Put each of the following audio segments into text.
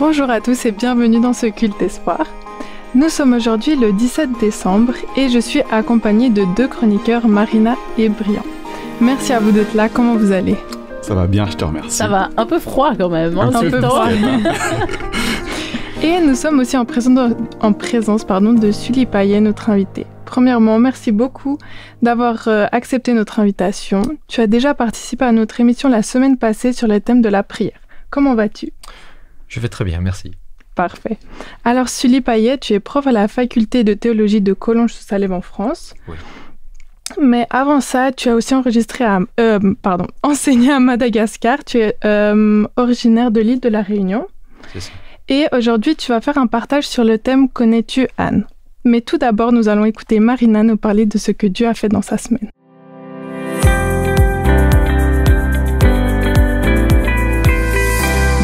Bonjour à tous et bienvenue dans ce culte espoir. Nous sommes aujourd'hui le 17 décembre et je suis accompagnée de deux chroniqueurs, Marina et Brian. Merci à vous d'être là, comment vous allez ? Ça va bien, je te remercie. Ça va, un peu froid quand même. Un peu froid. Et nous sommes aussi en présence de Sully Payet, notre invitée. Premièrement, merci beaucoup d'avoir accepté notre invitation. Tu as déjà participé à notre émission la semaine passée sur le thème de la prière. Comment vas-tu ? Je vais très bien, merci. Parfait. Alors, Sully Payet, tu es prof à la faculté de théologie de Collonges-sous-Salève en France. Oui. Mais avant ça, tu as aussi enseigné à Madagascar. Tu es originaire de l'île de la Réunion. C'est ça. Et aujourd'hui, tu vas faire un partage sur le thème « Connais-tu Anne ?» Mais tout d'abord, nous allons écouter Marina nous parler de ce que Dieu a fait dans sa semaine.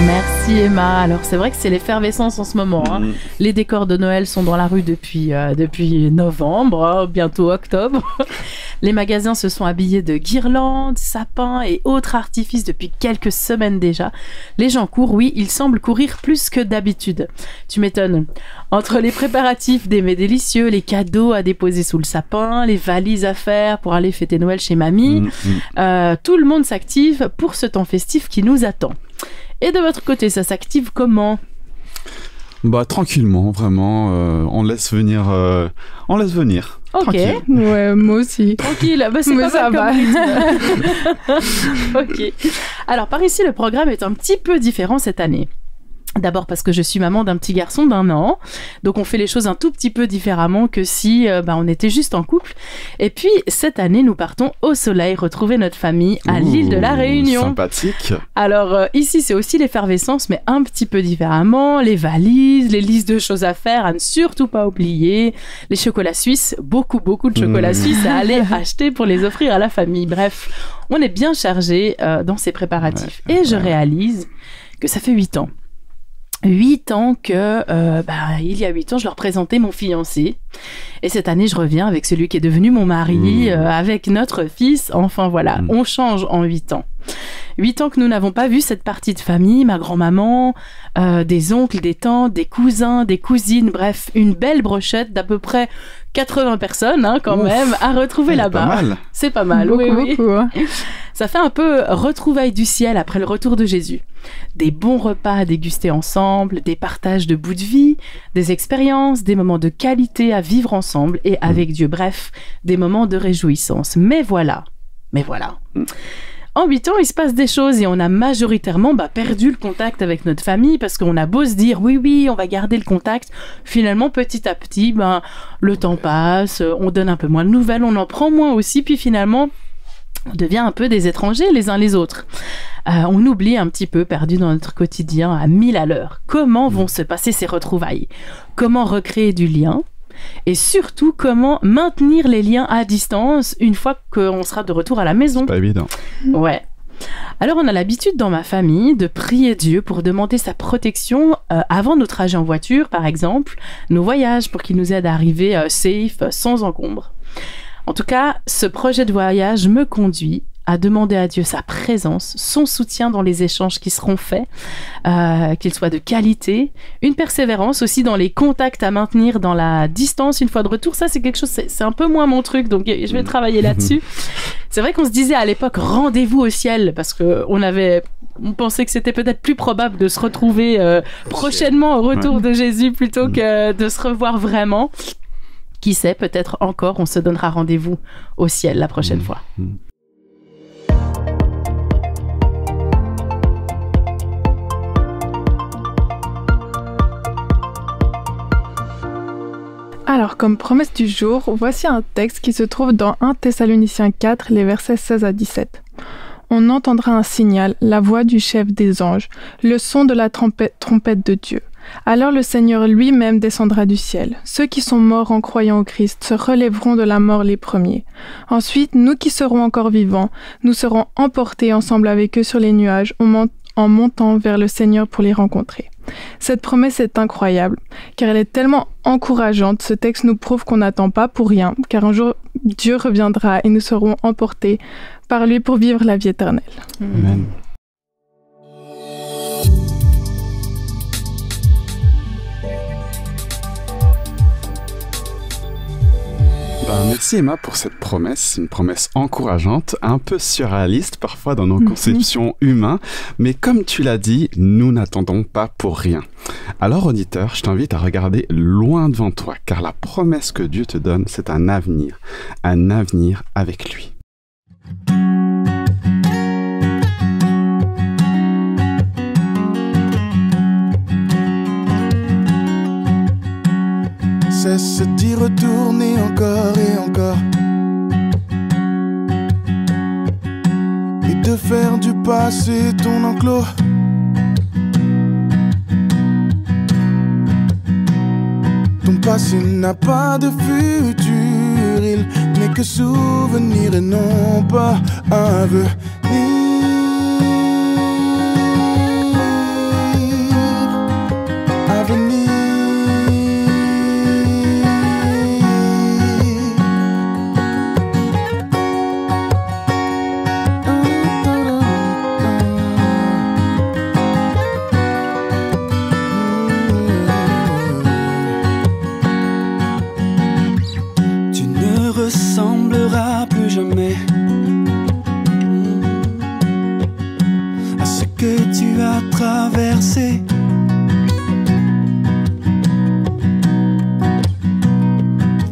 Merci Emma. Alors c'est vrai que c'est l'effervescence en ce moment. Les décors de Noël sont dans la rue depuis novembre, bientôt octobre. Les magasins se sont habillés de guirlandes, sapins et autres artifices depuis quelques semaines déjà. Les gens courent, oui, ils semblent courir plus que d'habitude. Tu m'étonnes. Entre les préparatifs des mets délicieux, les cadeaux à déposer sous le sapin, les valises à faire pour aller fêter Noël chez mamie, tout le monde s'active pour ce temps festif qui nous attend. Et de votre côté, ça s'active comment ? Tranquillement, vraiment. On laisse venir. Ok. Tranquille. Ouais, moi aussi. Tranquille, c'est mais pas ça mal va. comme rythme. Ok. Alors par ici, le programme est un petit peu différent cette année. D'abord parce que je suis maman d'un petit garçon d'1 an, donc on fait les choses un tout petit peu différemment que si on était juste en couple. Et puis cette année, nous partons au soleil retrouver notre famille à l'île de la Réunion. Sympathique. Alors ici, c'est aussi l'effervescence, mais un petit peu différemment. Les valises, les listes de choses à faire, à ne surtout pas oublier. Les chocolats suisses, beaucoup de chocolats suisses à aller acheter pour les offrir à la famille. Bref, on est bien chargé dans ces préparatifs. Et je réalise que ça fait 8 ans. 8 ans que, il y a 8 ans, je leur présentais mon fiancé. Et cette année, je reviens avec celui qui est devenu mon mari, avec notre fils. Enfin voilà, on change en 8 ans. 8 ans que nous n'avons pas vu cette partie de famille, ma grand-maman, des oncles, des tantes, des cousins, des cousines, bref, une belle brochette d'à peu près 80 personnes quand même à retrouver là-bas. C'est pas mal, beaucoup. Hein. Ça fait un peu retrouvailles du ciel après le retour de Jésus. Des bons repas à déguster ensemble, des partages de bouts de vie, des expériences, des moments de qualité à vivre ensemble et avec Dieu. Bref, des moments de réjouissance. Mais voilà. En 8 ans, il se passe des choses et on a majoritairement perdu le contact avec notre famille parce qu'on a beau se dire oui, on va garder le contact. Finalement, petit à petit, le temps passe, on donne un peu moins de nouvelles, on en prend moins aussi, puis finalement, on devient un peu des étrangers les uns les autres. On oublie un petit peu, perdu dans notre quotidien à 1000 à l'heure. Comment vont se passer ces retrouvailles ? Comment recréer du lien ? Et surtout, comment maintenir les liens à distance une fois qu'on sera de retour à la maison ? C'est pas évident. Ouais. Alors, on a l'habitude dans ma famille de prier Dieu pour demander sa protection avant nos trajets en voiture, par exemple, nos voyages, pour qu'il nous aide à arriver safe, sans encombre. En tout cas, ce projet de voyage me conduit à demander à Dieu sa présence, son soutien dans les échanges qui seront faits, qu'ils soient de qualité, une persévérance aussi dans les contacts à maintenir dans la distance une fois de retour. Ça, c'est quelque chose, c'est un peu moins mon truc, donc je vais travailler là-dessus. C'est vrai qu'on se disait à l'époque, rendez-vous au ciel, parce on pensait que c'était peut-être plus probable de se retrouver prochainement au retour de Jésus plutôt que de se revoir vraiment. Qui sait, peut-être encore, on se donnera rendez-vous au ciel la prochaine fois. Alors, comme promesse du jour, voici un texte qui se trouve dans 1 Thessaloniciens 4, les versets 16 à 17. On entendra un signal, la voix du chef des anges, le son de la trompette de Dieu. Alors le Seigneur lui-même descendra du ciel. Ceux qui sont morts en croyant au Christ se relèveront de la mort les premiers. Ensuite, nous qui serons encore vivants, nous serons emportés ensemble avec eux sur les nuages en montant vers le Seigneur pour les rencontrer. Cette promesse est incroyable, car elle est tellement encourageante. Ce texte nous prouve qu'on n'attend pas pour rien, car un jour Dieu reviendra et nous serons emportés par lui pour vivre la vie éternelle. Amen. Merci Emma pour cette promesse, une promesse encourageante, un peu surréaliste parfois dans nos conceptions humaines, mais comme tu l'as dit, nous n'attendons pas pour rien. Alors auditeur, je t'invite à regarder loin devant toi, car la promesse que Dieu te donne, c'est un avenir avec lui. Cesse d'y retourner encore et encore, et de faire du passé ton enclos. Ton passé n'a pas de futur, il n'est que souvenir et non pas avenir. Avenir. Plus jamais à ce que tu as traversé.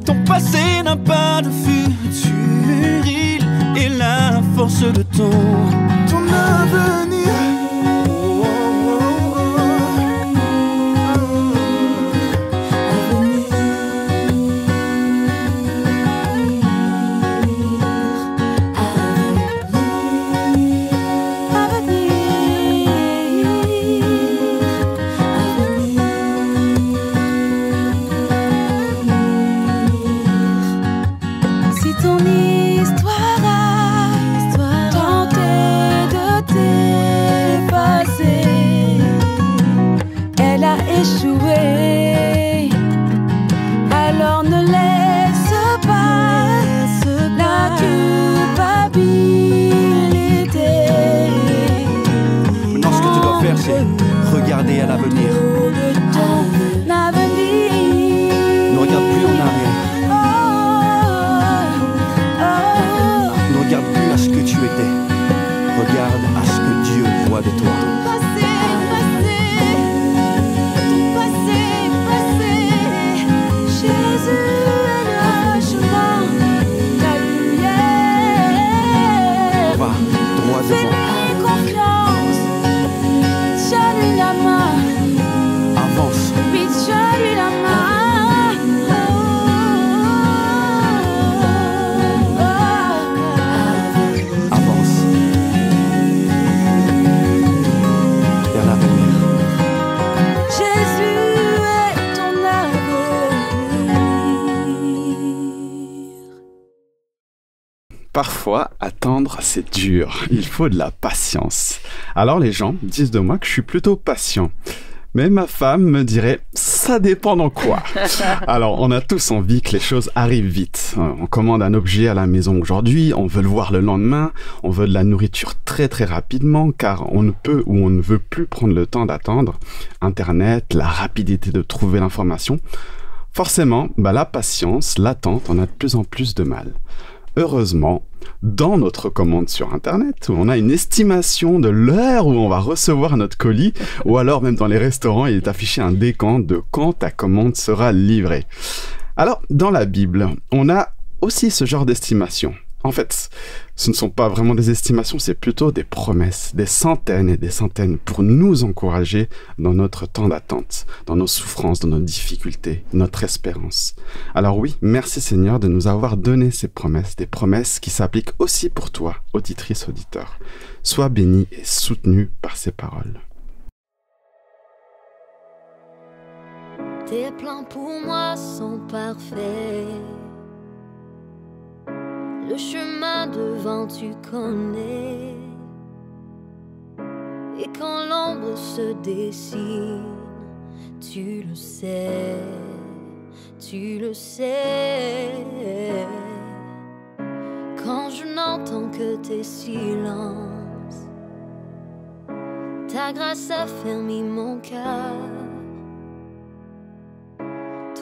Ton passé n'a pas de futur, il est la force de ton avenir. Regardez à l'avenir. Ne regarde plus en arrière. Ne regarde plus à ce que tu étais. Regarde à ce que Dieu voit de toi. Va droit devant. Parfois, attendre, c'est dur. Il faut de la patience. Alors les gens disent de moi que je suis plutôt patient. Mais ma femme me dirait, ça dépend dans quoi. Alors, on a tous envie que les choses arrivent vite. On commande un objet à la maison aujourd'hui, on veut le voir le lendemain, on veut de la nourriture très très rapidement, car on ne peut ou on ne veut plus prendre le temps d'attendre. Internet, la rapidité de trouver l'information. Forcément, la patience, l'attente, on a de plus en plus de mal. Heureusement, dans notre commande sur Internet, où on a une estimation de l'heure où on va recevoir notre colis, ou alors même dans les restaurants, il est affiché un décompte de quand ta commande sera livrée. Alors, dans la Bible, on a aussi ce genre d'estimation. En fait, ce ne sont pas vraiment des estimations, c'est plutôt des promesses, des centaines et des centaines pour nous encourager dans notre temps d'attente, dans nos souffrances, dans nos difficultés, notre espérance. Alors oui, merci Seigneur de nous avoir donné ces promesses, des promesses qui s'appliquent aussi pour toi, auditrice, auditeur. Sois béni et soutenu par ces paroles. Tes plans pour moi sont parfaits. Le chemin devant tu connais. Et quand l'ombre se dessine, tu le sais, tu le sais. Quand je n'entends que tes silences, ta grâce a fermé mon cœur.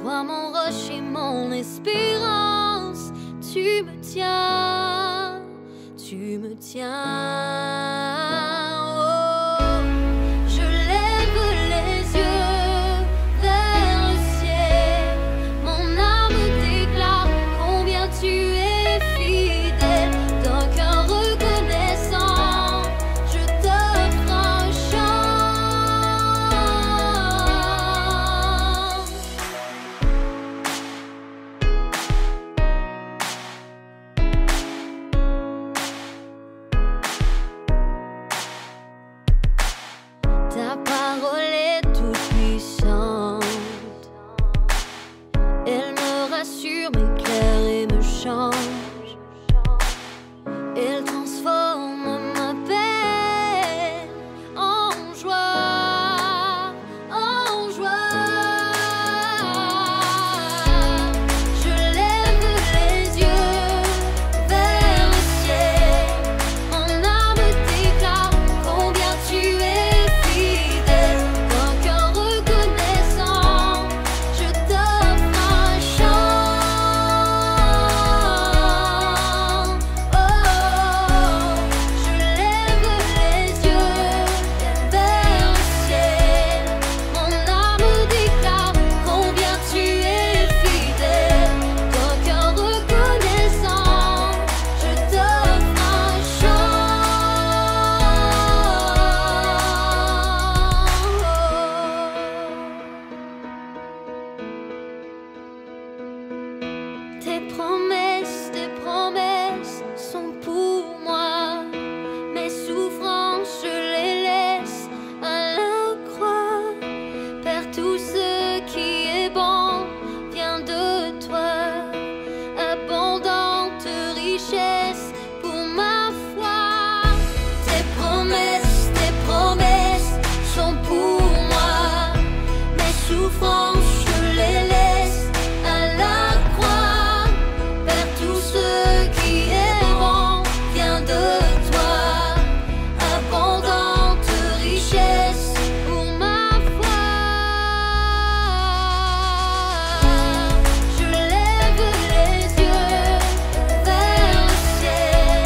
Toi mon rocher, mon espérance, tu me tiens, tu me tiens. Oh, je lève les yeux vers le ciel, mon âme déclare combien tu es fidèle. D'un cœur reconnaissant, je t'offre un chant. Ta parole est toute puissante, elle me rassure, m'éclaire et me change. Elle transforme ma peine en joie, en joie. Je lève les yeux vers le ciel, mon âme déclare combien tu es fidèle. D'un cœur reconnaissant, je t'offre un chant. Oh, je lève les yeux vers le ciel, mon âme déclare combien tu es fidèle. D'un cœur reconnaissant, je t'offre un chant. Tes promesses sont pour moi. Mes souffrances, je les laisse à la croix. Père, tout ce qui est bon vient de toi. Abondante richesse pour ma foi. Tes promesses sont pour moi. Mes souffrances, je les laisse à la croix. Père, tout ce qui est bon vient de toi. Abondante richesse pour ma foi. Je lève les yeux vers le ciel,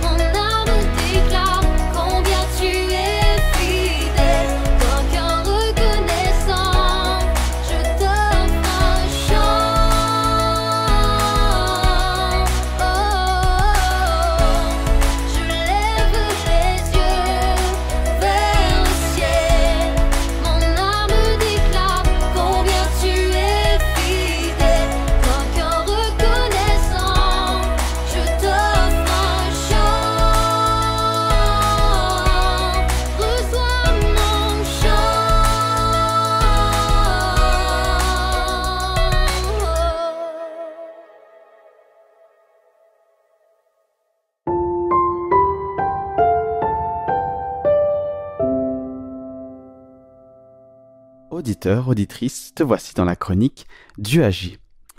mon âme déclare combien tu es fidèle. D'un cœur reconnaissant, je t'offre un chant. Oh, je lève les yeux vers le ciel, mon âme déclare combien tu es fidèle. D'un cœur reconnaissant, je t'offre un chant. Reçois mon chant. Auditeur, auditrice, te voici dans la chronique Dieu agit.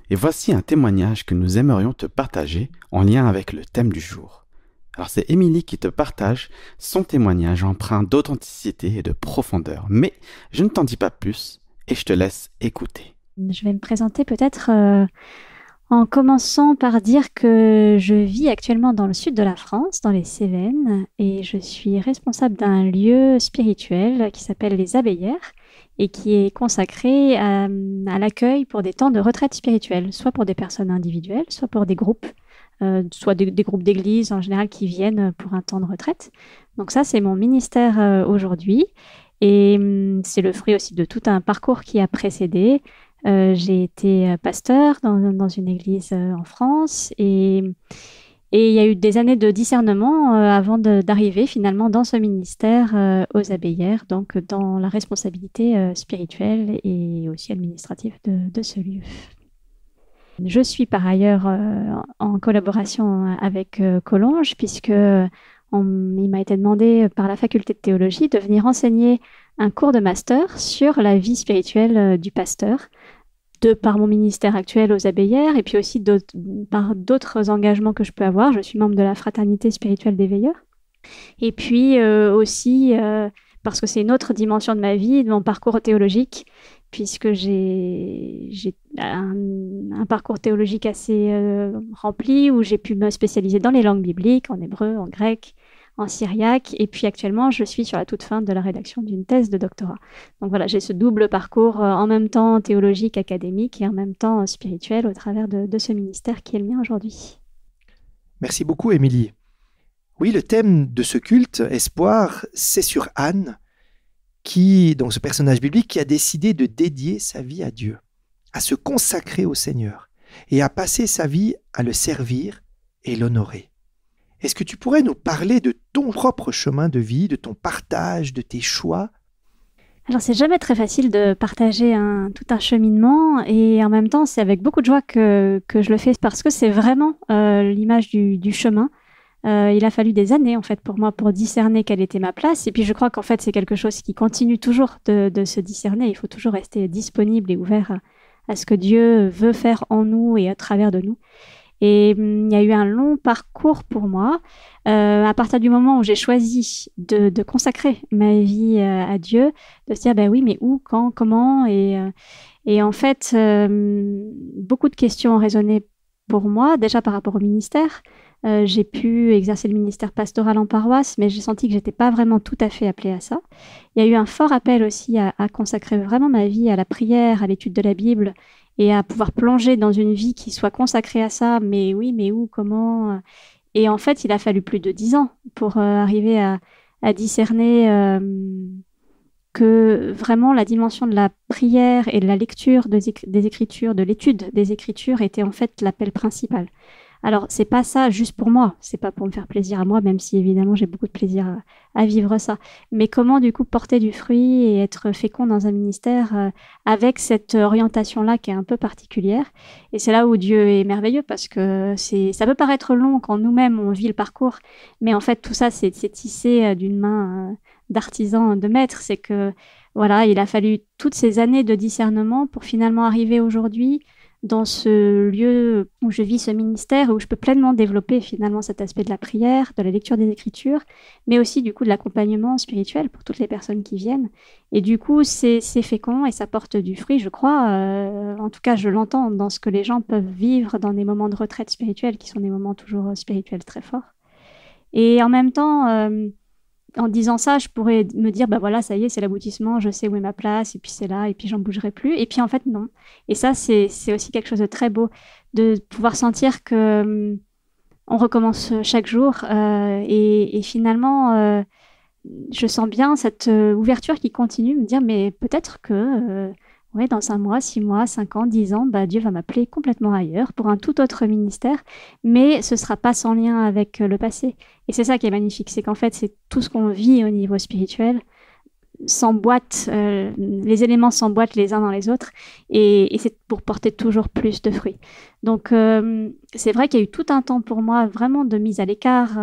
Et voici un témoignage que nous aimerions te partager en lien avec le thème du jour. Alors c'est Émilie qui te partage son témoignage empreint d'authenticité et de profondeur. Mais je ne t'en dis pas plus et je te laisse écouter. Je vais me présenter peut-être en commençant par dire que je vis actuellement dans le sud de la France, dans les Cévennes, et je suis responsable d'un lieu spirituel qui s'appelle les Abbayères et qui est consacré à l'accueil pour des temps de retraite spirituelle, soit pour des personnes individuelles, soit pour des groupes, soit des groupes d'église en général qui viennent pour un temps de retraite. Donc ça, c'est mon ministère aujourd'hui, et c'est le fruit aussi de tout un parcours qui a précédé. J'ai été pasteur dans une église en France, et il y a eu des années de discernement avant d'arriver finalement dans ce ministère aux Abbayères, donc dans la responsabilité spirituelle et aussi administrative de ce lieu. Je suis par ailleurs en collaboration avec Collonges, puisque il m'a été demandé par la faculté de théologie de venir enseigner un cours de master sur la vie spirituelle du pasteur, par mon ministère actuel aux Abbayères, et puis aussi par d'autres engagements que je peux avoir. Je suis membre de la Fraternité spirituelle des veilleurs. Et puis aussi, parce que c'est une autre dimension de ma vie, de mon parcours théologique, puisque j'ai un parcours théologique assez rempli, où j'ai pu me spécialiser dans les langues bibliques, en hébreu, en grec, en syriaque, et puis actuellement, je suis sur la toute fin de la rédaction d'une thèse de doctorat. Donc voilà, j'ai ce double parcours en même temps théologique, académique, et en même temps spirituel au travers de ce ministère qui est le mien aujourd'hui. Merci beaucoup, Émilie. Oui, le thème de ce culte, Espoir, c'est sur Anne, donc ce personnage biblique qui a décidé de dédier sa vie à Dieu, à se consacrer au Seigneur et à passer sa vie à le servir et l'honorer. Est-ce que tu pourrais nous parler de ton propre chemin de vie, de ton partage, de tes choix ? Alors, c'est jamais très facile de partager tout un cheminement, et en même temps, c'est avec beaucoup de joie que je le fais, parce que c'est vraiment l'image du chemin. Il a fallu des années, en fait, pour moi, pour discerner quelle était ma place. Et puis, je crois qu'en fait, c'est quelque chose qui continue toujours de se discerner. Il faut toujours rester disponible et ouvert à ce que Dieu veut faire en nous et à travers de nous. Et il y a eu un long parcours pour moi, à partir du moment où j'ai choisi de consacrer ma vie à Dieu, de se dire, ben oui, mais où, quand, comment, et en fait, beaucoup de questions ont résonné pour moi, déjà par rapport au ministère. J'ai pu exercer le ministère pastoral en paroisse, mais j'ai senti que j'étais pas vraiment tout à fait appelée à ça. Il y a eu un fort appel aussi à consacrer vraiment ma vie à la prière, à l'étude de la Bible, et à pouvoir plonger dans une vie qui soit consacrée à ça. Mais oui, mais où, comment? Et en fait, il a fallu plus de 10 ans pour arriver à discerner que vraiment la dimension de la prière et de la lecture des Écritures, de l'étude des Écritures était en fait l'appel principal. Alors, c'est pas ça juste pour moi, c'est pas pour me faire plaisir à moi, même si évidemment j'ai beaucoup de plaisir à vivre ça. Mais comment du coup porter du fruit et être fécond dans un ministère avec cette orientation-là qui est un peu particulière. Et c'est là où Dieu est merveilleux, parce que ça peut paraître long quand nous-mêmes on vit le parcours, mais en fait tout ça c'est tissé d'une main d'artisan, de maître. C'est que voilà, il a fallu toutes ces années de discernement pour finalement arriver aujourd'hui dans ce lieu où je vis ce ministère, où je peux pleinement développer finalement cet aspect de la prière, de la lecture des Écritures, mais aussi du coup de l'accompagnement spirituel pour toutes les personnes qui viennent. Et du coup, c'est fécond et ça porte du fruit, je crois. En tout cas, je l'entends dans ce que les gens peuvent vivre dans des moments de retraite spirituelle, qui sont des moments toujours spirituels très forts. Et en même temps, en disant ça, je pourrais me dire, bah voilà, ça y est, c'est l'aboutissement, je sais où est ma place, et puis c'est là, et puis j'en bougerai plus. Et puis en fait, non. Et ça, c'est aussi quelque chose de très beau, de pouvoir sentir que on recommence chaque jour. Et finalement, je sens bien cette ouverture qui continue, me dire, mais peut-être que ouais, dans 1 mois, 6 mois, 5 ans, 10 ans, bah, Dieu va m'appeler complètement ailleurs pour un tout autre ministère, mais ce ne sera pas sans lien avec le passé. Et c'est ça qui est magnifique, c'est qu'en fait, c'est tout ce qu'on vit au niveau spirituel s'emboîte, les éléments s'emboîtent les uns dans les autres, et c'est pour porter toujours plus de fruits. Donc, c'est vrai qu'il y a eu tout un temps pour moi vraiment de mise à l'écart,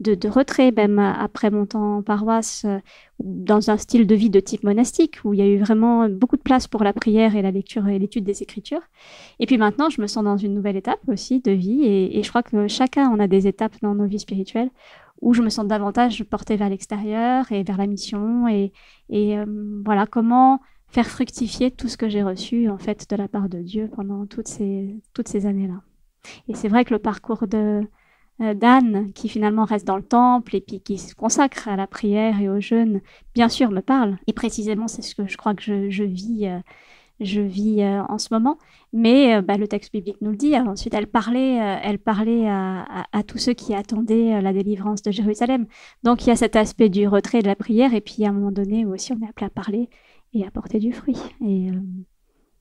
de retrait, même après mon temps en paroisse, dans un style de vie de type monastique, où il y a eu vraiment beaucoup de place pour la prière et la lecture et l'étude des Écritures. Et puis maintenant, je me sens dans une nouvelle étape aussi de vie, et je crois que chacun, on a des étapes dans nos vies spirituelles, où je me sens davantage portée vers l'extérieur et vers la mission, et voilà, comment faire fructifier tout ce que j'ai reçu en fait de la part de Dieu pendant toutes ces années-là. Et c'est vrai que le parcours d'Anne, qui finalement reste dans le temple et puis qui se consacre à la prière et au jeûne, bien sûr me parle, et précisément c'est ce que je crois que je vis en ce moment, mais le texte biblique nous le dit. Ensuite, elle parlait à tous ceux qui attendaient la délivrance de Jérusalem. Donc, il y a cet aspect du retrait de la prière, et puis à un moment donné où aussi on est appelé à parler et à porter du fruit. Et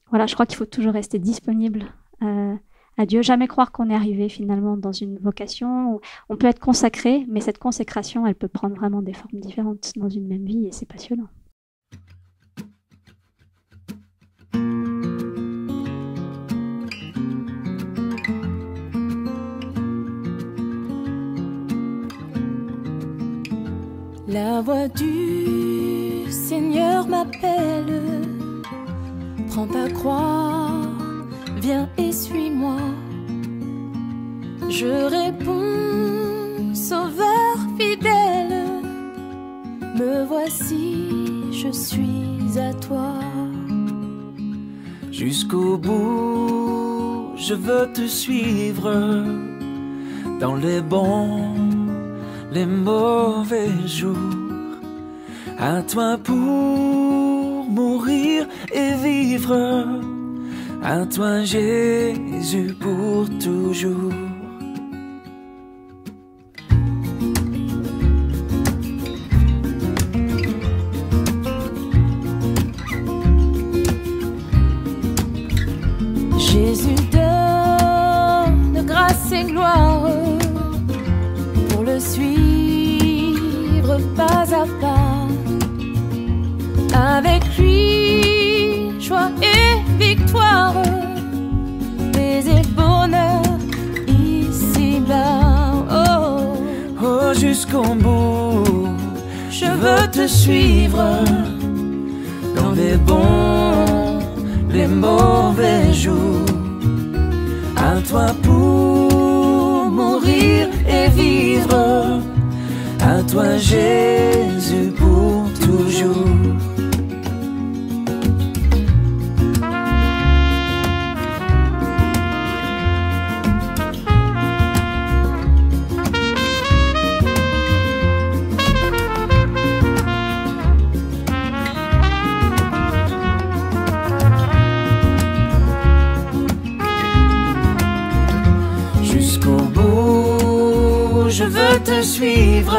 voilà, je crois qu'il faut toujours rester disponible à Dieu, jamais croire qu'on est arrivé finalement dans une vocation où on peut être consacré, mais cette consécration, elle peut prendre vraiment des formes différentes dans une même vie, et c'est passionnant. La voix du Seigneur m'appelle, prends ta croix, viens et suis-moi. Je réponds, Sauveur fidèle, me voici, je suis à toi. Jusqu'au bout, je veux te suivre dans les bons, les mauvais jours. À toi pour mourir et vivre, à toi Jésus pour toujours. Jésus donne grâce et gloire pour le suivre pas à pas. Avec lui, joie et victoire, paix et bonheur ici-bas. Oh, oh, jusqu'au bout, je veux te suivre dans les bons, les mauvais jours. À toi pour mourir et vivre, à toi Jésus pour toujours. Je veux te suivre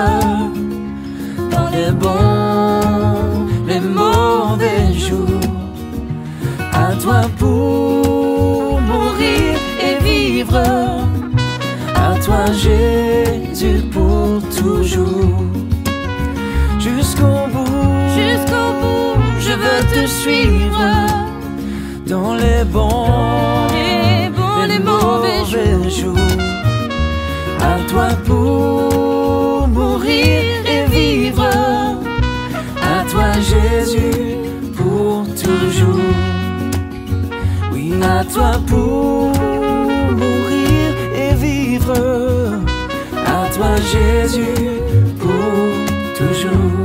dans les bons, les mauvais jours. À toi pour mourir et vivre, à toi Jésus pour toujours. Jusqu'au bout, je veux te suivre dans les bons, les mauvais jours. À toi pour mourir et vivre, à toi Jésus pour toujours. Oui, à toi pour mourir et vivre, à toi Jésus pour toujours.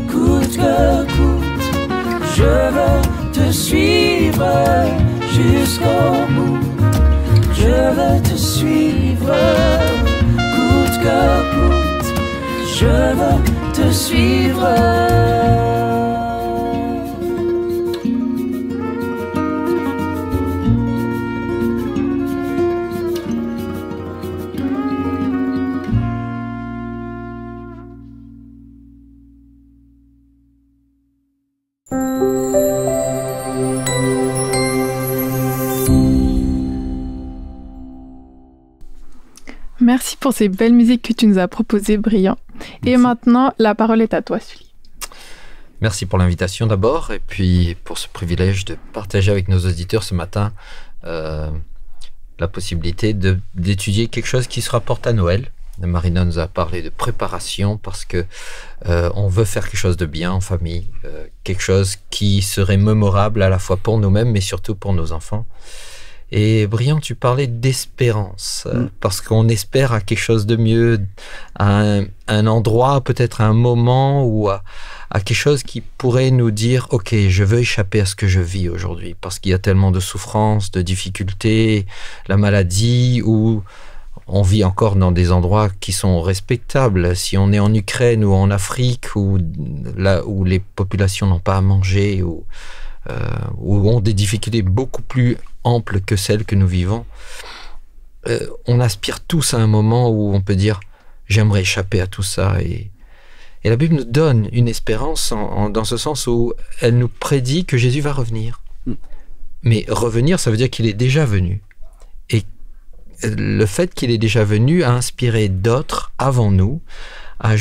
Coûte que coûte, je veux te suivre jusqu'au bout. Je veux te suivre, coûte que coûte, je veux te suivre. Merci pour ces belles musiques que tu nous as proposées, Brillant. Et maintenant, la parole est à toi, Sully. Merci pour l'invitation d'abord, et puis pour ce privilège de partager avec nos auditeurs ce matin la possibilité d'étudier quelque chose qui se rapporte à Noël. Marina nous a parlé de préparation parce que on veut faire quelque chose de bien en famille, quelque chose qui serait mémorable à la fois pour nous-mêmes, mais surtout pour nos enfants. Et Brillant, tu parlais d'espérance, parce qu'on espère à quelque chose de mieux, à un endroit, peut-être à un moment, ou à quelque chose qui pourrait nous dire « Ok, je veux échapper à ce que je vis aujourd'hui, parce qu'il y a tellement de souffrances, de difficultés, la maladie, ou on vit encore dans des endroits qui sont respectables. Si on est en Ukraine ou en Afrique, ou là où les populations n'ont pas à manger, ou ont des difficultés beaucoup plus amples que celles que nous vivons, on aspire tous à un moment où on peut dire « j'aimerais échapper à tout ça ». Et la Bible nous donne une espérance dans ce sens où elle nous prédit que Jésus va revenir. Mais revenir, ça veut dire qu'il est déjà venu. Et le fait qu'il est déjà venu a inspiré d'autres avant nous à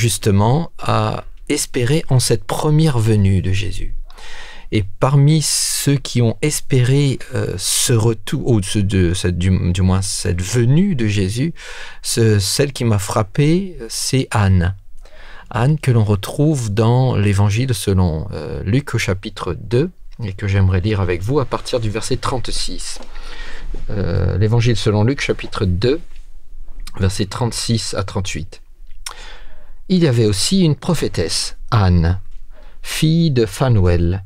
espérer en cette première venue de Jésus. Et parmi ceux qui ont espéré ce retour, ou du moins cette venue de Jésus, celle qui m'a frappé, c'est Anne. Anne que l'on retrouve dans l'Évangile selon Luc au chapitre 2, et que j'aimerais lire avec vous à partir du verset 36. L'Évangile selon Luc, chapitre 2, versets 36 à 38. Il y avait aussi une prophétesse, Anne, fille de Phanuel,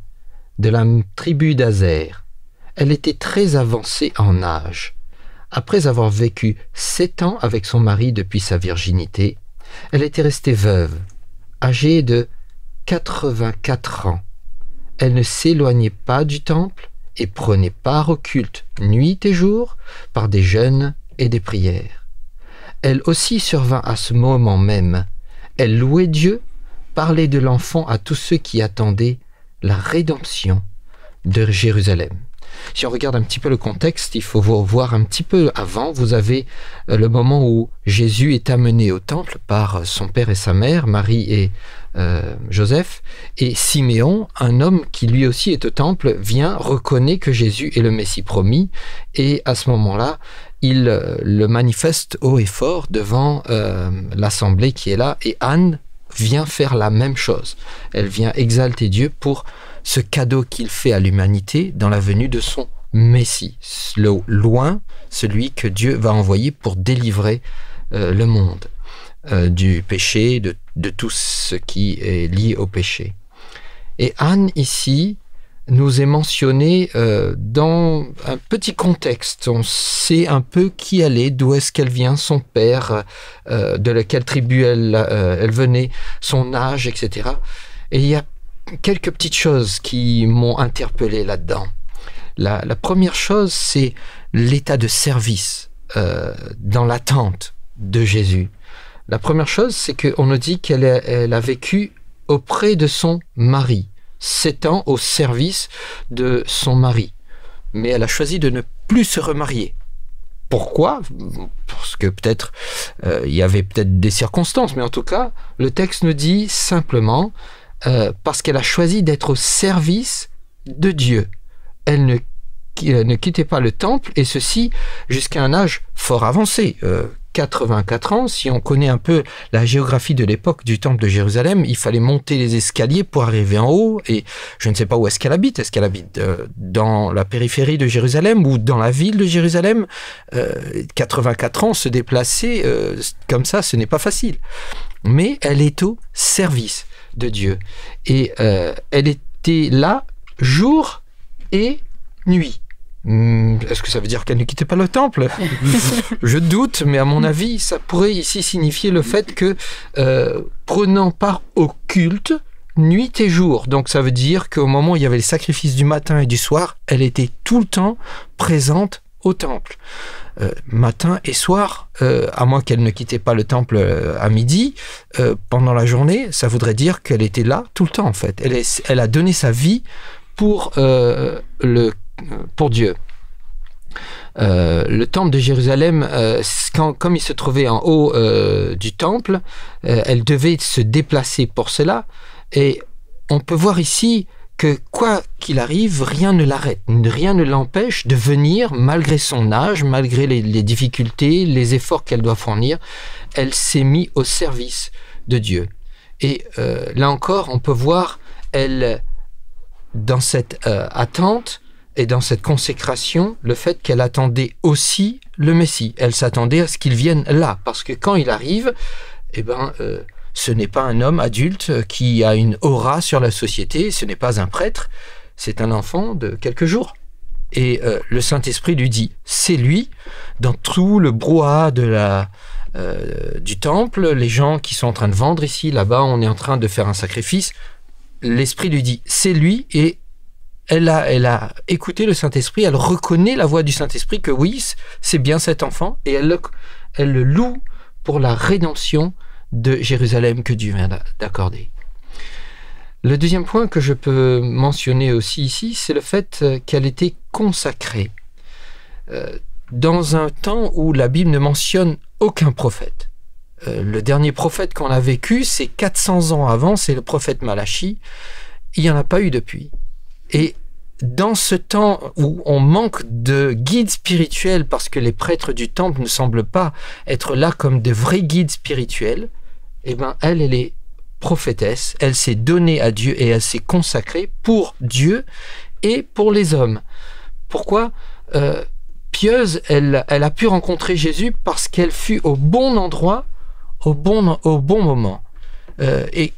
de la tribu d'Azer. Elle était très avancée en âge. Après avoir vécu 7 ans avec son mari depuis sa virginité, elle était restée veuve, âgée de 84 ans. Elle ne s'éloignait pas du temple et prenait part au culte, nuit et jour, par des jeûnes et des prières. Elle aussi survint à ce moment même. Elle louait Dieu, parlait de l'enfant à tous ceux qui attendaient la rédemption de Jérusalem. Si on regarde un petit peu le contexte, il faut voir un petit peu avant. Vous avez le moment où Jésus est amené au temple par son père et sa mère, Marie et Joseph, et Siméon, un homme qui lui aussi est au temple, vient, reconnaît que Jésus est le Messie promis, et à ce moment-là, il le manifeste haut et fort devant l'assemblée qui est là, et Anne vient faire la même chose. Elle vient exalter Dieu pour ce cadeau qu'il fait à l'humanité dans la venue de son Messie, loin, celui que Dieu va envoyer pour délivrer le monde du péché, de tout ce qui est lié au péché. Et Anne, ici, nous est mentionnée dans un petit contexte. On sait un peu qui elle est, d'où est-ce qu'elle vient, son père, de laquelle tribu elle venait, son âge, etc. Et il y a quelques petites choses qui m'ont interpellé là-dedans. La première chose, c'est l'état de service dans l'attente de Jésus. La première chose, c'est qu'on nous dit qu'elle a vécu auprès de son mari, 7 ans au service de son mari. Mais elle a choisi de ne plus se remarier. Pourquoi ? Parce que peut-être il y avait peut-être des circonstances, mais en tout cas, le texte nous dit simplement parce qu'elle a choisi d'être au service de Dieu. Elle ne quittait pas le temple, et ceci jusqu'à un âge fort avancé. 84 ans, si on connaît un peu la géographie de l'époque du temple de Jérusalem, il fallait monter les escaliers pour arriver en haut, et je ne sais pas où est-ce qu'elle habite. Est-ce qu'elle habite dans la périphérie de Jérusalem ou dans la ville de Jérusalem ? 84 ans, se déplacer comme ça, ce n'est pas facile. Mais elle est au service de Dieu. Et elle était là jour et nuit. Est-ce que ça veut dire qu'elle ne quittait pas le temple ? Je doute, mais à mon avis, ça pourrait ici signifier le fait que prenant part au culte nuit et jour. Donc ça veut dire qu'au moment où il y avait les sacrifices du matin et du soir, elle était tout le temps présente au temple. Matin et soir, à moins qu'elle ne quittait pas le temple à midi, pendant la journée, ça voudrait dire qu'elle était là tout le temps en fait. Elle a donné sa vie pour Dieu. Le temple de Jérusalem, comme il se trouvait en haut du temple, elle devait se déplacer pour cela, et on peut voir ici que quoi qu'il arrive, rien ne l'arrête, rien ne l'empêche de venir malgré son âge, malgré les difficultés, les efforts qu'elle doit fournir. Elle s'est mise au service de Dieu. Et là encore, on peut voir, elle, dans cette attente et dans cette consécration, le fait qu'elle attendait aussi le Messie. Elle s'attendait à ce qu'il vienne là, parce que quand il arrive, ce n'est pas un homme adulte qui a une aura sur la société, ce n'est pas un prêtre, c'est un enfant de quelques jours. Et le Saint-Esprit lui dit, c'est lui, dans tout le brouhaha du temple, les gens qui sont en train de vendre ici, là-bas, on est en train de faire un sacrifice, l'Esprit lui dit, c'est lui, et elle a écouté le Saint-Esprit, elle reconnaît la voix du Saint-Esprit que oui, c'est bien cet enfant, et elle le loue pour la rédemption de Jérusalem que Dieu vient d'accorder. Le deuxième point que je peux mentionner aussi ici, c'est le fait qu'elle était consacrée. Dans un temps où la Bible ne mentionne aucun prophète. Le dernier prophète qu'on a vécu, c'est 400 ans avant, c'est le prophète Malachie. Il n'y en a pas eu depuis. Et dans ce temps où on manque de guides spirituels parce que les prêtres du temple ne semblent pas être là comme de vrais guides spirituels, eh ben elle est prophétesse, elle s'est donnée à Dieu et elle s'est consacrée pour Dieu et pour les hommes. Pourquoi pieuse, elle a pu rencontrer Jésus parce qu'elle fut au bon endroit, au bon moment. Et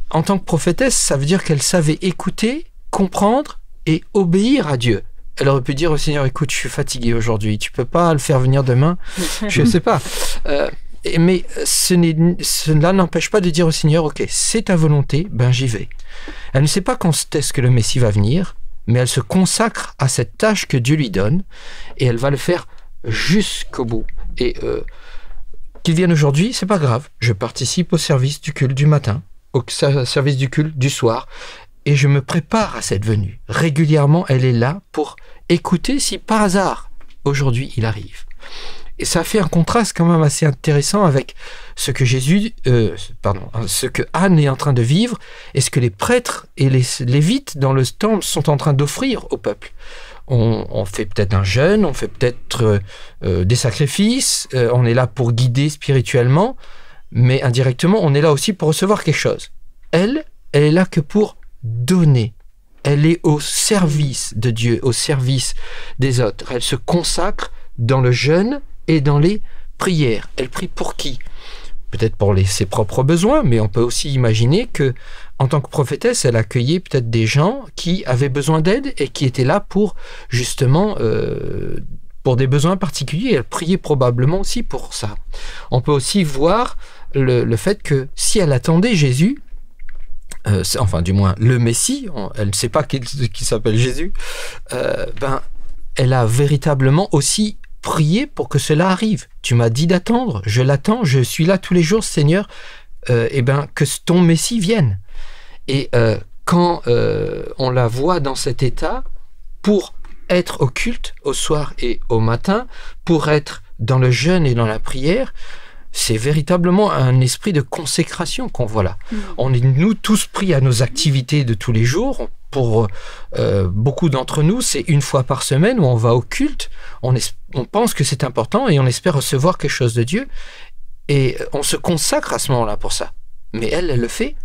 en tant que prophétesse, ça veut dire qu'elle savait écouter, comprendre et obéir à Dieu. Elle aurait pu dire au Seigneur, écoute, je suis fatigué aujourd'hui, tu peux pas le faire venir demain, je ne sais pas. Mais cela n'empêche pas de dire au Seigneur, ok, c'est ta volonté, ben j'y vais. Elle ne sait pas quand est-ce que le Messie va venir, mais elle se consacre à cette tâche que Dieu lui donne et elle va le faire jusqu'au bout. Et qu'il vienne aujourd'hui, c'est pas grave. Je participe au service du culte du matin, au service du culte du soir, et je me prépare à cette venue. Régulièrement, elle est là pour écouter si par hasard, aujourd'hui, il arrive. Et ça fait un contraste quand même assez intéressant avec ce que ce que Anne est en train de vivre et ce que les prêtres et les lévites dans le temple sont en train d'offrir au peuple. On fait peut-être un jeûne, on fait peut-être des sacrifices, on est là pour guider spirituellement, mais indirectement, on est là aussi pour recevoir quelque chose. Elle est là que pour donner. Elle est au service de Dieu, au service des autres. Elle se consacre dans le jeûne et dans les prières. Elle prie pour qui? Peut-être pour ses propres besoins, mais on peut aussi imaginer que, en tant que prophétesse, elle accueillait peut-être des gens qui avaient besoin d'aide et qui étaient là pour, justement, pour des besoins particuliers. Elle priait probablement aussi pour ça. On peut aussi voir le fait que si elle attendait Jésus, enfin du moins le Messie, elle ne sait pas qu'il s'appelle Jésus, elle a véritablement aussi prié pour que cela arrive. Tu m'as dit d'attendre, je l'attends, je suis là tous les jours, Seigneur, que ton Messie vienne. Et quand on la voit dans cet état, pour être au culte au soir et au matin, pour être dans le jeûne et dans la prière, c'est véritablement un esprit de consécration qu'on voit là. On est, nous, tous pris à nos activités de tous les jours. Pour beaucoup d'entre nous, c'est une fois par semaine où on va au culte. On pense que c'est important et on espère recevoir quelque chose de Dieu. Et on se consacre à ce moment-là pour ça. Mais elle le fait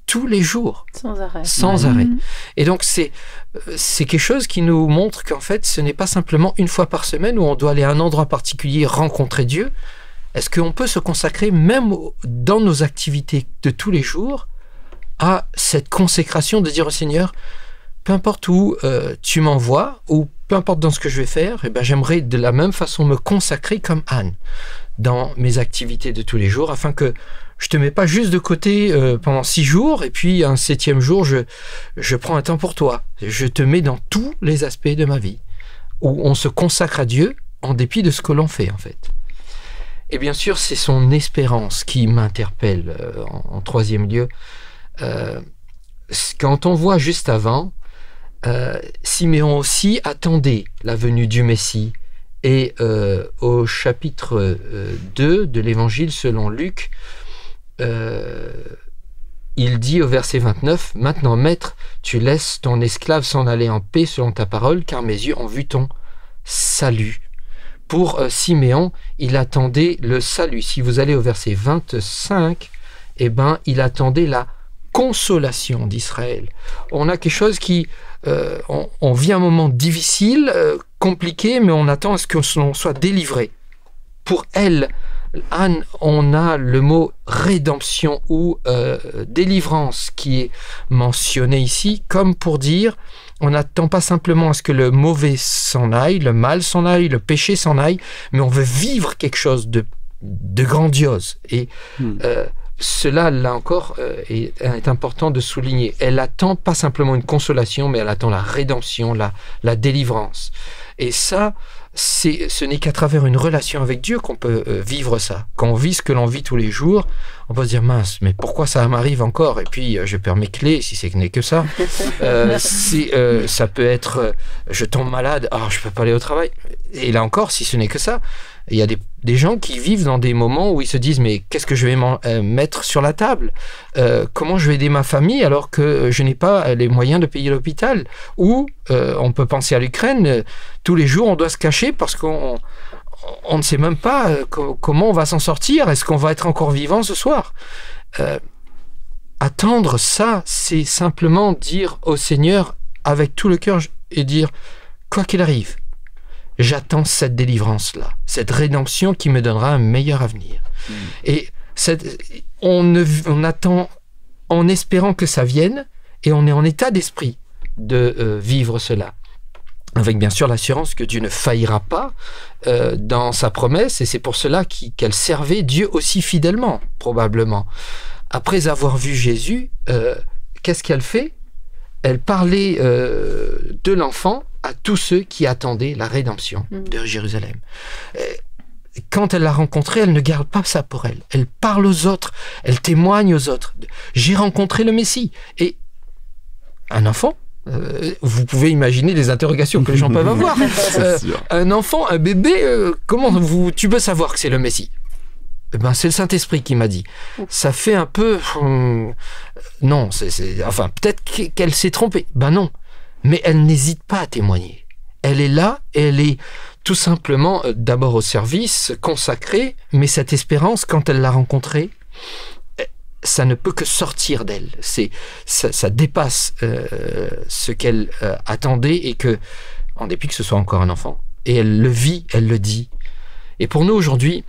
tous les jours. Sans arrêt. Sans arrêt. Et donc, c'est quelque chose qui nous montre qu'en fait, ce n'est pas simplement une fois par semaine où on doit aller à un endroit particulier rencontrer Dieu. Est-ce qu'on peut se consacrer, même dans nos activités de tous les jours, à cette consécration de dire au Seigneur, peu importe où tu m'envoies, ou peu importe dans ce que je vais faire, eh ben, j'aimerais de la même façon me consacrer comme Anne dans mes activités de tous les jours, afin que je te mets pas juste de côté pendant 6 jours, et puis un 7e jour, je prends un temps pour toi. Je te mets dans tous les aspects de ma vie, où on se consacre à Dieu en dépit de ce que l'on fait, en fait. Et bien sûr, c'est son espérance qui m'interpelle en 3e lieu. Quand on voit juste avant, Siméon aussi attendait la venue du Messie. Et au chapitre 2 de l'Évangile selon Luc, il dit au verset 29, « Maintenant, Maître, tu laisses ton esclave s'en aller en paix selon ta parole, car mes yeux ont vu ton salut. » Pour Siméon, il attendait le salut. Si vous allez au verset 25, eh ben, il attendait la consolation d'Israël. On a quelque chose qui... on vit un moment difficile, compliqué, mais on attend à ce que l'on soit délivré. Pour elle, Anne, on a le mot rédemption ou délivrance qui est mentionné ici, comme pour dire... On n'attend pas simplement à ce que le mauvais s'en aille, le mal s'en aille, le péché s'en aille, mais on veut vivre quelque chose de grandiose. Et cela, là encore, est important de souligner. Elle attend pas simplement une consolation, mais elle attend la rédemption, la délivrance. Et ça, ce n'est qu'à travers une relation avec Dieu qu'on peut vivre ça. Quand on vit ce que l'on vit tous les jours, on peut se dire, mince, mais pourquoi ça m'arrive encore? Et puis, je perds mes clés, si c'est que ça. Ça peut être, je tombe malade, je peux pas aller au travail. Et là encore, si ce n'est que ça, il y a des gens qui vivent dans des moments où ils se disent, mais qu'est-ce que je vais mettre sur la table? Comment je vais aider ma famille alors que je n'ai pas les moyens de payer l'hôpital? Ou on peut penser à l'Ukraine, tous les jours on doit se cacher parce qu'on ne sait même pas comment on va s'en sortir. Est-ce qu'on va être encore vivant ce soir? Attendre ça, c'est simplement dire au Seigneur avec tout le cœur et dire, quoi qu'il arrive, j'attends cette délivrance-là, cette rédemption qui me donnera un meilleur avenir. Et on attend en espérant que ça vienne, et on est en état d'esprit de vivre cela. Avec bien sûr l'assurance que Dieu ne faillira pas dans sa promesse, et c'est pour cela qu'elle servait Dieu aussi fidèlement, probablement. Après avoir vu Jésus, qu'est-ce qu'elle fait? Elle parlait de l'enfant à tous ceux qui attendaient la rédemption de Jérusalem. Quand elle l'a rencontré, elle ne garde pas ça pour elle. Elle parle aux autres, elle témoigne aux autres. J'ai rencontré le Messie. Et un enfant, vous pouvez imaginer les interrogations que les gens peuvent avoir. Un enfant, un bébé, comment tu peux savoir que c'est le Messie? C'est le Saint-Esprit qui m'a dit. Ça fait un peu... non, enfin, peut-être qu'elle s'est trompée. Non. Mais elle n'hésite pas à témoigner. Elle est là, et elle est tout simplement d'abord au service, consacrée, mais cette espérance, quand elle l'a rencontrée, ça ne peut que sortir d'elle. Ça dépasse ce qu'elle attendait, et que, en dépit que ce soit encore un enfant, et elle le vit, elle le dit. Et pour nous aujourd'hui,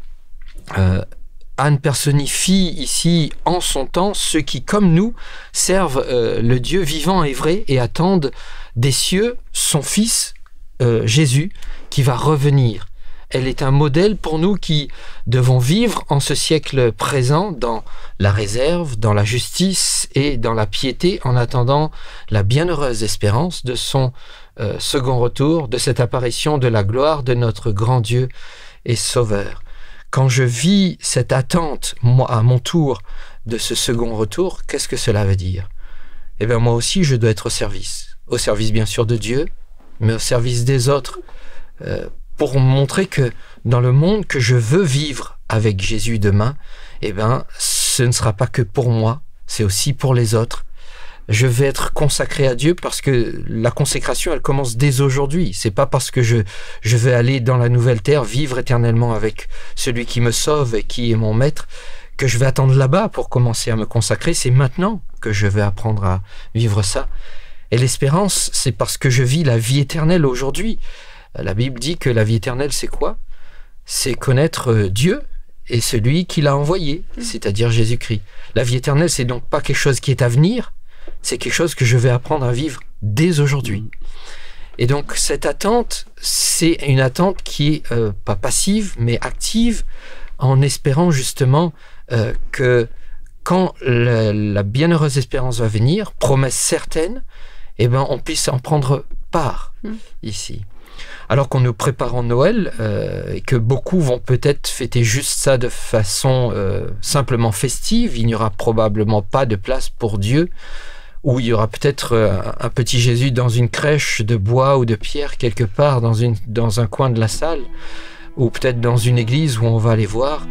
Anne personnifie ici en son temps ceux qui, comme nous, servent le Dieu vivant et vrai et attendent des cieux son Fils, Jésus, qui va revenir. Elle est un modèle pour nous qui devons vivre en ce siècle présent dans la réserve, dans la justice et dans la piété, en attendant la bienheureuse espérance de son second retour, de cette apparition de la gloire de notre grand Dieu et Sauveur. Quand je vis cette attente, moi, à mon tour, de ce second retour, qu'est-ce que cela veut dire? Eh bien, moi aussi, je dois être au service bien sûr de Dieu, mais au service des autres, pour montrer que dans le monde que je veux vivre avec Jésus demain, eh bien, ce ne sera pas que pour moi, c'est aussi pour les autres. Je vais être consacré à Dieu parce que la consécration, elle commence dès aujourd'hui. C'est pas parce que je vais aller dans la nouvelle terre, vivre éternellement avec celui qui me sauve et qui est mon maître, que je vais attendre là-bas pour commencer à me consacrer. C'est maintenant que je vais apprendre à vivre ça. Et l'espérance, c'est parce que je vis la vie éternelle aujourd'hui. La Bible dit que la vie éternelle, c'est quoi? C'est connaître Dieu et celui qui l'a envoyé, c'est-à-dire Jésus-Christ. La vie éternelle, c'est donc pas quelque chose qui est à venir, c'est quelque chose que je vais apprendre à vivre dès aujourd'hui. Et donc, cette attente, c'est une attente qui est pas passive, mais active, en espérant justement que quand la bienheureuse espérance va venir, promesse certaine, eh ben, on puisse en prendre part ici. Alors qu'on nous prépare Noël, et que beaucoup vont peut-être fêter juste ça de façon simplement festive, il n'y aura probablement pas de place pour Dieu, où il y aura peut-être un petit Jésus dans une crèche de bois ou de pierre quelque part dans un coin de la salle, ou peut-être dans une église où on va aller voir.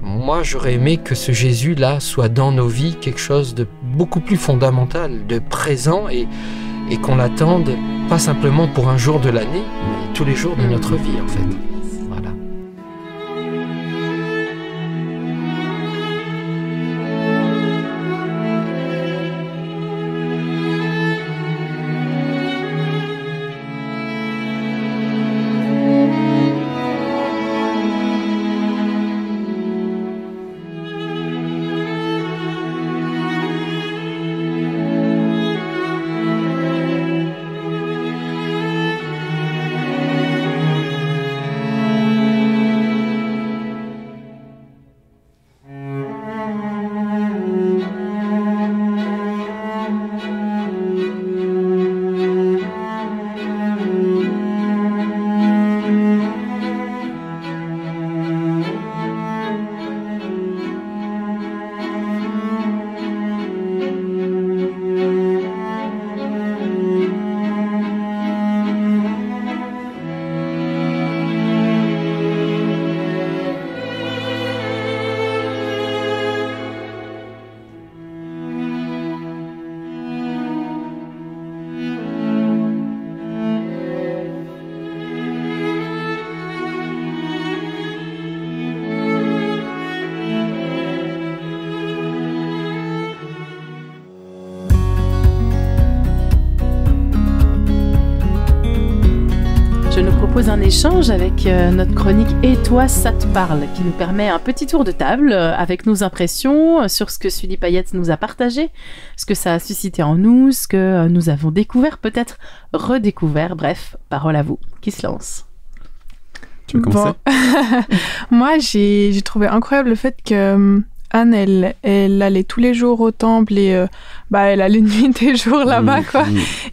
Moi, j'aurais aimé que ce Jésus-là soit dans nos vies quelque chose de beaucoup plus fondamental, de présent, et qu'on l'attende pas simplement pour un jour de l'année, mais tous les jours de notre vie en fait. Voilà. propose un échange avec notre chronique « Et toi, ça te parle ?» qui nous permet un petit tour de table avec nos impressions sur ce que Sully Payette nous a partagé, ce que ça a suscité en nous, ce que nous avons découvert, peut-être redécouvert. Bref, parole à vous. Qui se lance? Tu veux commencer? Moi, j'ai trouvé incroyable le fait que Anne, elle allait tous les jours au temple et elle allait nuit et jour là-bas, quoi.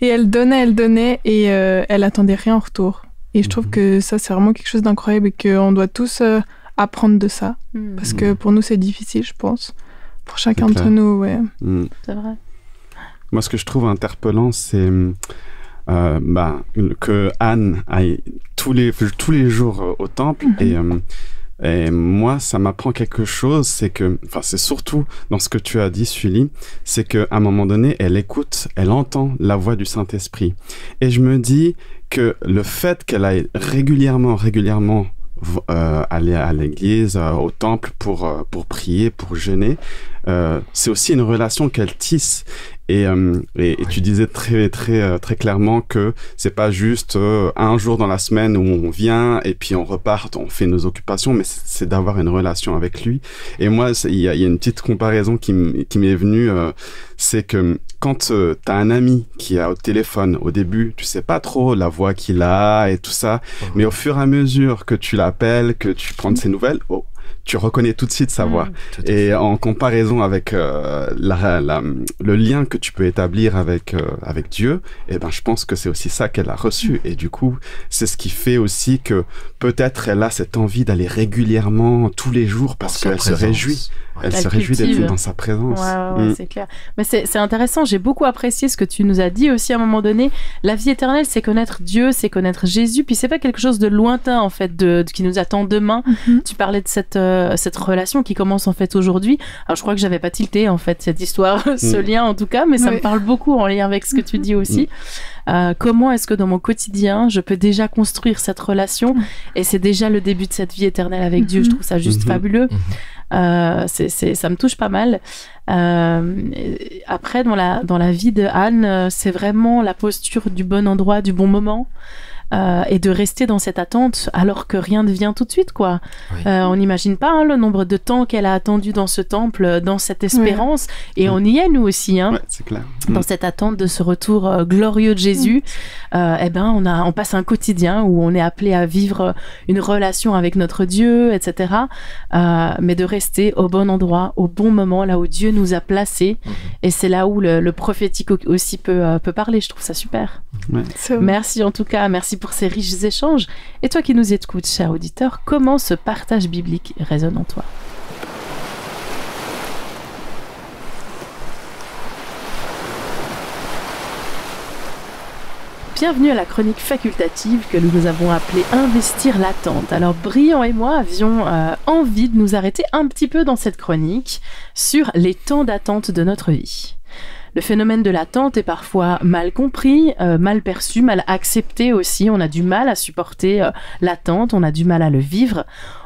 Et elle donnait et elle attendait rien en retour. Et je trouve que ça, c'est vraiment quelque chose d'incroyable et qu'on doit tous apprendre de ça. Parce que pour nous, c'est difficile, je pense. Pour chacun d'entre nous, ouais. C'est vrai. Moi, ce que je trouve interpellant, c'est que Anne aille tous les jours au temple et moi, ça m'apprend quelque chose, c'est surtout dans ce que tu as dit, Sully, c'est qu'à un moment donné, elle entend la voix du Saint-Esprit. Et je me dis que le fait qu'elle aille régulièrement aller à l'église, au temple pour prier, pour jeûner, c'est aussi une relation qu'elle tisse. Et tu disais très clairement que c'est pas juste un jour dans la semaine où on vient et puis on repart, on fait nos occupations, mais c'est d'avoir une relation avec lui. Et moi, il y a une petite comparaison qui m'est venue, c'est que quand t'as un ami qui est au téléphone, au début, tu sais pas trop la voix qu'il a et tout ça, mais au fur et à mesure que tu l'appelles, que tu prends de ses nouvelles, tu reconnais tout de suite sa voix. Et en comparaison avec le lien que tu peux établir avec Dieu, je pense que c'est aussi ça qu'elle a reçu. Et du coup, c'est ce qui fait aussi que peut-être elle a cette envie d'aller régulièrement tous les jours parce qu'elle se réjouit. Elle se réjouit d'être dans sa présence. Ouais, c'est clair. Mais c'est intéressant. J'ai beaucoup apprécié ce que tu nous as dit aussi à un moment donné. La vie éternelle, c'est connaître Dieu, c'est connaître Jésus. Puis c'est pas quelque chose de lointain, en fait, qui nous attend demain. Tu parlais de cette relation qui commence, en fait, aujourd'hui. Alors, je crois que j'avais pas tilté, en fait, cette histoire, ce lien, en tout cas. Mais ça me parle beaucoup en lien avec ce que tu dis aussi. Comment est-ce que dans mon quotidien, je peux déjà construire cette relation? Et c'est déjà le début de cette vie éternelle avec Dieu. Je trouve ça juste fabuleux. Ça me touche pas mal. Après, dans la vie de Anne, c'est vraiment la posture du bon endroit, du bon moment. Et de rester dans cette attente alors que rien ne vient tout de suite, quoi. On n'imagine pas le nombre de temps qu'elle a attendu dans ce temple, dans cette espérance, et on y est nous aussi, c'est clair. Dans cette attente de ce retour glorieux de Jésus. On passe un quotidien où on est appelé à vivre une relation avec notre Dieu, etc. Mais de rester au bon endroit, au bon moment, là où Dieu nous a placés. Et c'est là où le prophétique aussi peut parler. Je trouve ça super. Merci en tout cas, merci pour ces riches échanges. Et toi qui nous écoutes, cher auditeur, comment ce partage biblique résonne en toi? Bienvenue à la chronique facultative que nous avons appelée « Investir l'attente ». Alors, Brian et moi avions envie de nous arrêter un petit peu dans cette chronique sur les temps d'attente de notre vie. Le phénomène de l'attente est parfois mal compris, mal perçu, mal accepté aussi. On a du mal à supporter l'attente, on a du mal à le vivre.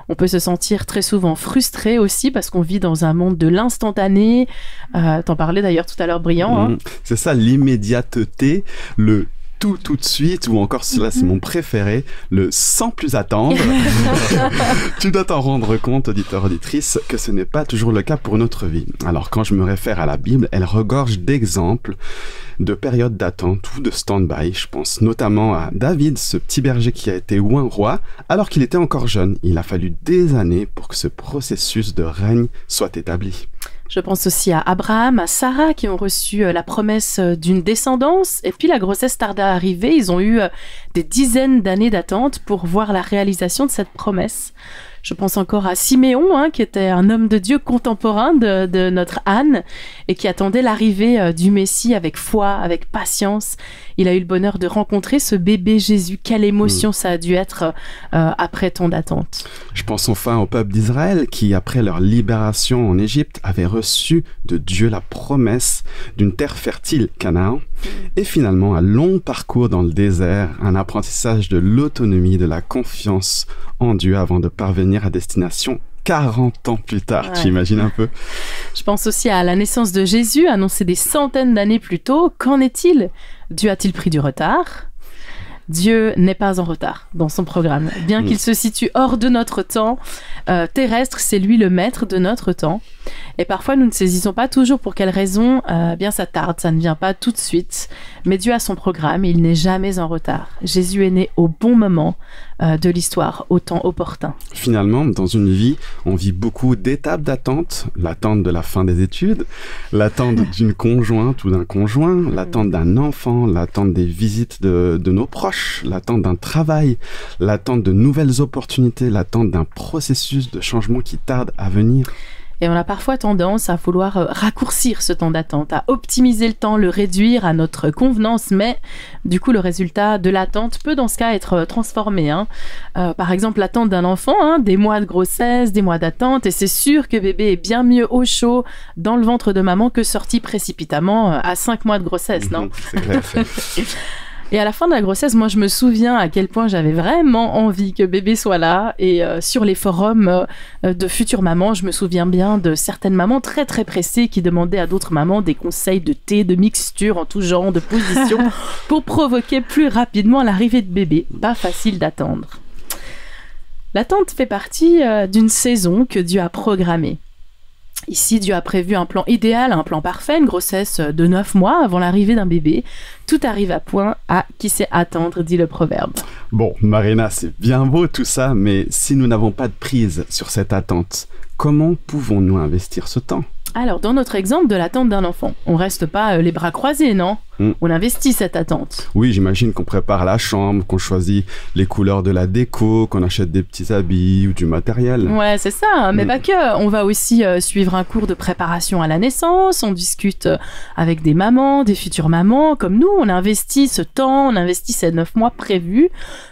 On peut se sentir très souvent frustré aussi parce qu'on vit dans un monde de l'instantané. T'en parlais d'ailleurs tout à l'heure, Brian. C'est ça, l'immédiateté, le tout de suite, ou encore cela c'est mon préféré, le sans plus attendre. Tu dois t'en rendre compte, auditeur, auditrice, que ce n'est pas toujours le cas pour notre vie. Alors quand je me réfère à la Bible, elle regorge d'exemples de périodes d'attente ou de stand-by. Je pense notamment à David, ce petit berger qui a été oint roi alors qu'il était encore jeune. Il a fallu des années pour que ce processus de règne soit établi. Je pense aussi à Abraham, à Sarah qui ont reçu la promesse d'une descendance et puis la grossesse tarda à arriver. Ils ont eu des dizaines d'années d'attente pour voir la réalisation de cette promesse. Je pense encore à Siméon, qui était un homme de Dieu contemporain de notre Anne et qui attendait l'arrivée du Messie avec foi, avec patience. Il a eu le bonheur de rencontrer ce bébé Jésus. Quelle émotion ça a dû être après tant d'attente. Je pense enfin au peuple d'Israël qui, après leur libération en Égypte, avait reçu de Dieu la promesse d'une terre fertile, Canaan. Et finalement, un long parcours dans le désert, un apprentissage de l'autonomie, de la confiance en Dieu avant de parvenir à destination 40 ans plus tard. Tu imagines un peu? Je pense aussi à la naissance de Jésus, annoncée des centaines d'années plus tôt. Qu'en est-il? Dieu a-t-il pris du retard? Dieu n'est pas en retard dans son programme. Bien qu'il se situe hors de notre temps terrestre, c'est lui le maître de notre temps. Et parfois, nous ne saisissons pas toujours pour quelle raison. Bien, ça tarde, ça ne vient pas tout de suite. Mais Dieu a son programme et il n'est jamais en retard. Jésus est né au bon moment de l'histoire, au temps opportun. Finalement, dans une vie, on vit beaucoup d'étapes d'attente. L'attente de la fin des études, l'attente d'une conjointe ou d'un conjoint, l'attente d'un enfant, l'attente des visites de nos proches, l'attente d'un travail, l'attente de nouvelles opportunités, l'attente d'un processus de changement qui tarde à venir. Et on a parfois tendance à vouloir raccourcir ce temps d'attente, à optimiser le temps, le réduire à notre convenance, mais du coup le résultat de l'attente peut dans ce cas être transformé. Par exemple l'attente d'un enfant, des mois de grossesse, des mois d'attente, et c'est sûr que bébé est bien mieux au chaud dans le ventre de maman que sorti précipitamment à 5 mois de grossesse, non ? C'est clair. Et à la fin de la grossesse, moi, je me souviens à quel point j'avais vraiment envie que bébé soit là. Et sur les forums de futures mamans, je me souviens bien de certaines mamans très très pressées qui demandaient à d'autres mamans des conseils de thé, de mixture en tout genre, de position pour provoquer plus rapidement l'arrivée de bébé. Pas facile d'attendre. L'attente fait partie d'une saison que Dieu a programmée. Ici, Dieu a prévu un plan idéal, un plan parfait, une grossesse de 9 mois avant l'arrivée d'un bébé. Tout arrive à point à qui sait attendre, dit le proverbe. Bon, Marina, c'est bien beau tout ça, mais si nous n'avons pas de prise sur cette attente, comment pouvons-nous investir ce temps ? Alors, dans notre exemple de l'attente d'un enfant, on reste pas les bras croisés, non ? On investit cette attente. Oui, j'imagine qu'on prépare la chambre, qu'on choisit les couleurs de la déco, qu'on achète des petits habits ou du matériel. Ouais, c'est ça, mais pas que. On va aussi suivre un cours de préparation à la naissance, on discute avec des mamans, des futures mamans. Comme nous, on investit ce temps, on investit ces 9 mois prévus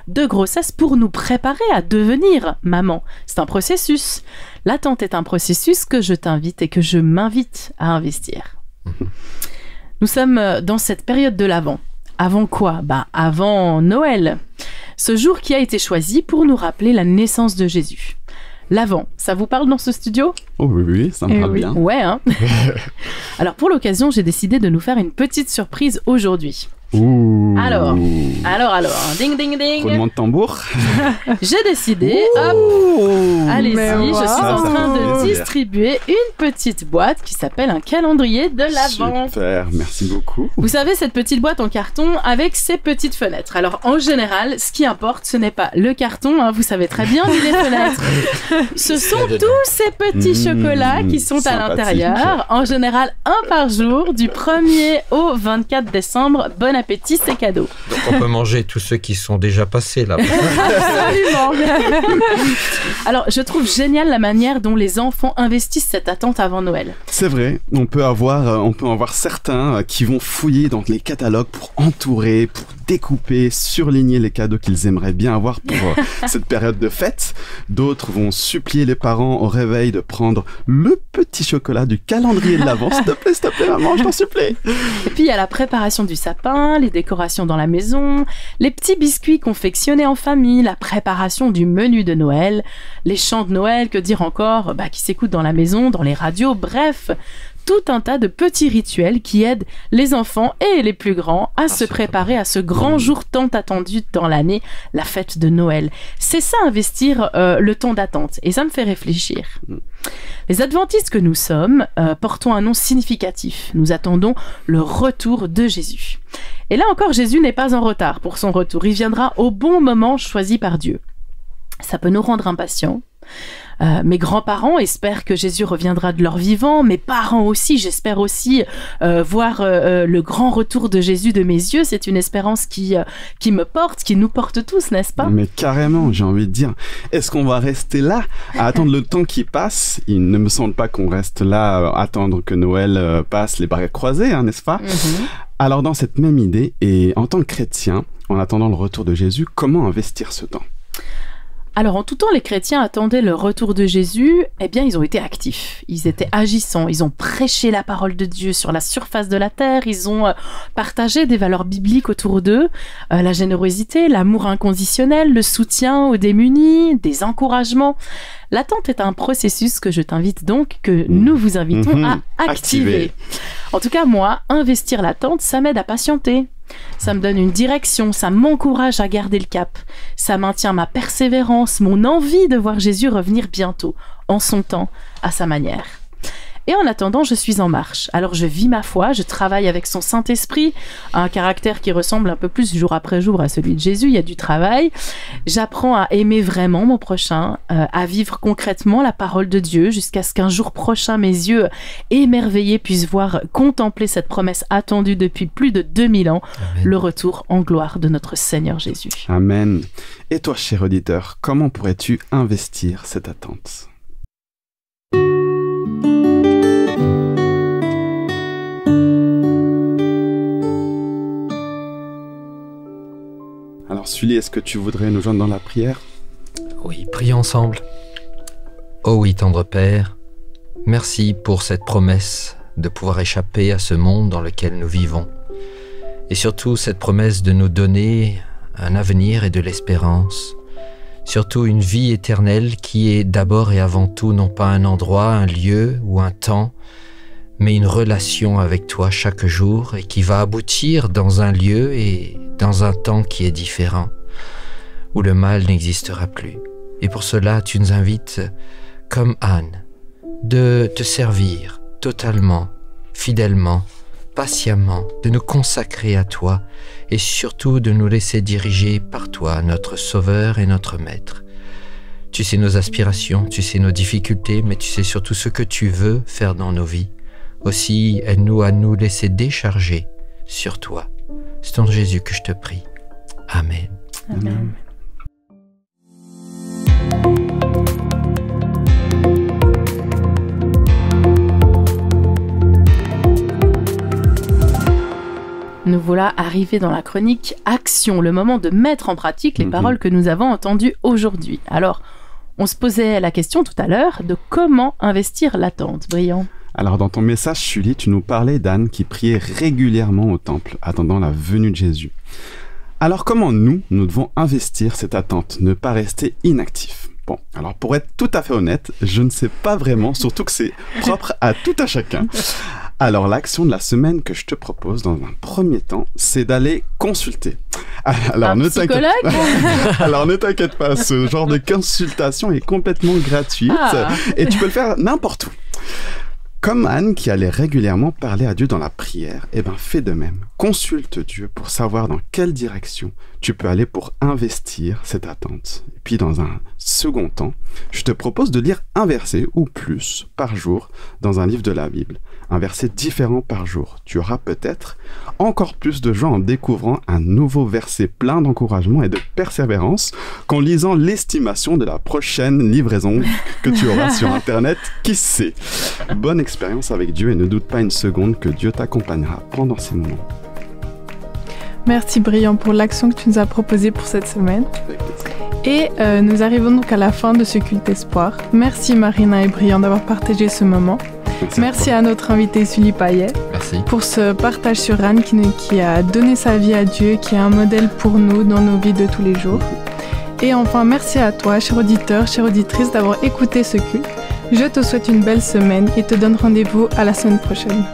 de grossesse pour nous préparer à devenir maman. C'est un processus. L'attente est un processus que je t'invite et que je m'invite à investir. Nous sommes dans cette période de l'Avent. Avant quoi ? Avant Noël. Ce jour qui a été choisi pour nous rappeler la naissance de Jésus. L'Avent, ça vous parle dans ce studio ? Oh oui, ça me parle bien. Ouais, hein. Alors pour l'occasion, j'ai décidé de nous faire une petite surprise aujourd'hui. Ouh. Alors, ding ding ding. Roulement de tambour. J'ai décidé, allez-y, je suis en train de distribuer une petite boîte qui s'appelle un calendrier de l'Avent. Super, merci beaucoup. Vous savez, cette petite boîte en carton avec ses petites fenêtres. Alors, en général, ce qui importe, ce n'est pas le carton, vous savez très bien, ni les fenêtres. Ce sont tous ces petits chocolats qui sont à l'intérieur. En général, un par jour, du 1er au 24 décembre. Bon appétit, c'est cadeau. Donc on peut manger tous ceux qui sont déjà passés là. Absolument. Alors, je trouve génial la manière dont les enfants investissent cette attente avant Noël. C'est vrai, on peut en voir certains qui vont fouiller dans les catalogues pour entourer, pour découper, surligner les cadeaux qu'ils aimeraient bien avoir pour cette période de fête. D'autres vont supplier les parents au réveil de prendre le petit chocolat du calendrier de l'Avent. S'il te plaît, maman, je t'en supplie. Et puis, il y a la préparation du sapin, les décorations dans la maison, les petits biscuits confectionnés en famille, la préparation du menu de Noël, les chants de Noël, que dire encore, qui s'écoutent dans la maison, dans les radios, bref, tout un tas de petits rituels qui aident les enfants et les plus grands à se préparer à ce grand jour tant attendu dans l'année, la fête de Noël. C'est ça, investir le temps d'attente. Et ça me fait réfléchir. Les adventistes que nous sommes portons un nom significatif. Nous attendons le retour de Jésus. Et là encore, Jésus n'est pas en retard pour son retour. Il viendra au bon moment choisi par Dieu. Ça peut nous rendre impatients. Mes grands-parents espèrent que Jésus reviendra de leur vivant. Mes parents aussi, j'espère aussi voir le grand retour de Jésus de mes yeux. C'est une espérance qui me porte, qui nous porte tous, n'est-ce pas ? Mais carrément, j'ai envie de dire, est-ce qu'on va rester là à attendre le temps qui passe ? Il ne me semble pas qu'on reste là à attendre que Noël passe les bras croisés, n'est-ce pas ? Alors dans cette même idée, et en tant que chrétien, en attendant le retour de Jésus, comment investir ce temps ? Alors, en tout temps, les chrétiens attendaient le retour de Jésus. Eh bien, ils ont été actifs. Ils étaient agissants. Ils ont prêché la parole de Dieu sur la surface de la terre. Ils ont partagé des valeurs bibliques autour d'eux. La générosité, l'amour inconditionnel, le soutien aux démunis, des encouragements. L'attente est un processus que je t'invite donc, que nous vous invitons à activer. En tout cas, moi, investir l'attente, ça m'aide à patienter. Ça me donne une direction, ça m'encourage à garder le cap. Ça maintient ma persévérance, mon envie de voir Jésus revenir bientôt, en son temps, à sa manière. Et en attendant, je suis en marche. Alors je vis ma foi, je travaille avec son Saint-Esprit, un caractère qui ressemble un peu plus jour après jour à celui de Jésus, il y a du travail. J'apprends à aimer vraiment mon prochain, à vivre concrètement la parole de Dieu, jusqu'à ce qu'un jour prochain, mes yeux émerveillés puissent voir, contempler cette promesse attendue depuis plus de 2000 ans, Amen. Le retour en gloire de notre Seigneur Jésus. Amen. Et toi, cher auditeur, comment pourrais-tu investir cette attente ? Alors Sully, est-ce que tu voudrais nous joindre dans la prière ? Oui, prions ensemble. Oh oui, tendre Père, merci pour cette promesse de pouvoir échapper à ce monde dans lequel nous vivons. Et surtout cette promesse de nous donner un avenir et de l'espérance. Surtout une vie éternelle qui est d'abord et avant tout non pas un endroit, un lieu ou un temps, mais une relation avec toi chaque jour et qui va aboutir dans un lieu et dans un temps qui est différent, où le mal n'existera plus. Et pour cela, tu nous invites, comme Anne, de te servir totalement, fidèlement, patiemment, de nous consacrer à toi et surtout de nous laisser diriger par toi, notre Sauveur et notre Maître. Tu sais nos aspirations, tu sais nos difficultés, mais tu sais surtout ce que tu veux faire dans nos vies. Aussi, aide-nous à nous laisser décharger sur toi. C'est en Jésus que je te prie. Amen. Amen. Nous voilà arrivés dans la chronique Action, le moment de mettre en pratique les paroles que nous avons entendues aujourd'hui. Alors, on se posait la question tout à l'heure de comment investir l'attente, Brian. Alors dans ton message, Sully, tu nous parlais d'Anne qui priait régulièrement au temple, attendant la venue de Jésus. Alors comment nous devons investir cette attente, ne pas rester inactifs ? Bon, alors pour être tout à fait honnête, je ne sais pas vraiment, surtout que c'est propre à tout à chacun. Alors l'action de la semaine que je te propose dans un premier temps, c'est d'aller consulter. Alors, un psychologue ? Alors ne t'inquiète pas, ce genre de consultation est complètement gratuite et tu peux le faire n'importe où. Comme Anne qui allait régulièrement parler à Dieu dans la prière, fais de même. Consulte Dieu pour savoir dans quelle direction tu peux aller pour investir cette attente. Et puis dans un second temps, je te propose de lire un verset ou plus par jour dans un livre de la Bible. Un verset différent par jour. Tu auras peut-être encore plus de joie en découvrant un nouveau verset plein d'encouragement et de persévérance qu'en lisant l'estimation de la prochaine livraison que tu auras sur Internet. Qui sait ? Bonne expérience avec Dieu et ne doute pas une seconde que Dieu t'accompagnera pendant ces moments. Merci Brian pour l'action que tu nous as proposée pour cette semaine. Et nous arrivons donc à la fin de ce culte espoir. Merci Marina et Brian d'avoir partagé ce moment. Merci à notre invité Sully Payet pour ce partage sur Anne qui a donné sa vie à Dieu, qui est un modèle pour nous dans nos vies de tous les jours. Et enfin, merci à toi, cher auditeur, chère auditrice, d'avoir écouté ce culte. Je te souhaite une belle semaine et te donne rendez-vous à la semaine prochaine.